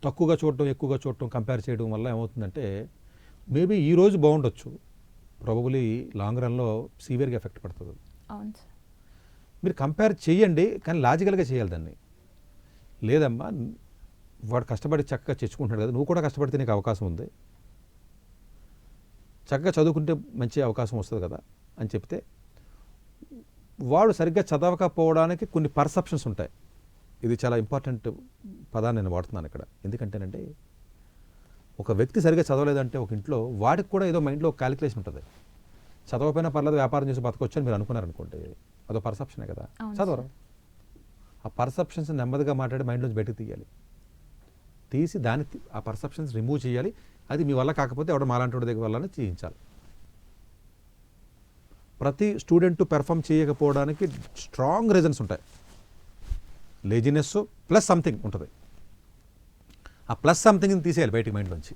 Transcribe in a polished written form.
తక్కువగా చూడటం ఎక్కువగా చూడటం కంపేర్ చేయడం వల్ల ఏమవుతుందంటే మేబీ ఈ రోజు బాగుండొచ్చు, ప్రాబబులీ లాంగ్ రన్లో సీవియర్గా ఎఫెక్ట్ పడుతుంది. అవును సార్. మీరు కంపేర్ చేయండి, కానీ లాజికల్గా చేయాలి దాన్ని. లేదమ్మా వాడు కష్టపడి చక్కగా తెచ్చుకుంటున్నాడు కదా, నువ్వు కూడా కష్టపడితే నీకు అవకాశం ఉంది, చక్కగా చదువుకుంటే మంచి అవకాశం వస్తుంది కదా అని చెప్తే, వాడు సరిగ్గా చదవకపోవడానికి కొన్ని పర్సెప్షన్స్ ఉంటాయి. ఇది చాలా ఇంపార్టెంట్ పదాన్ని నేను వాడుతున్నాను ఇక్కడ. ఎందుకంటేనంటే ఒక వ్యక్తి సరిగ్గా చదవలేదంటే ఒక ఇంట్లో వాడికి కూడా ఏదో మైండ్లో ఒక క్యాలిక్యులేషన్ ఉంటుంది. చదవకపోయినా పర్లేదు, వ్యాపారం చేసి బతకొచ్చు అని మీరు అనుకున్నారనుకోండి, అదో పర్సెప్షనే కదా, చదవరు. ఆ పర్సెప్షన్స్ నెమ్మదిగా మాట్లాడి మైండ్లోంచి బయటకు తీయాలి, తీసి ఆ పర్సెప్షన్స్ రిమూవ్ చేయాలి. అది మీ వల్ల కాకపోతే ఎవడో మాలాంటి వాడి దగ్గర వల్లనే చేయించాలి. ప్రతి స్టూడెంట్ పెర్ఫామ్ చేయకపోవడానికి స్ట్రాంగ్ రీజన్స్ ఉంటాయి. లేజినెస్ ప్లస్ సంథింగ్ ఉంటుంది. ఆ ప్లస్ సంథింగ్ని తీసేయాలి బయటికి మైండ్లోంచి.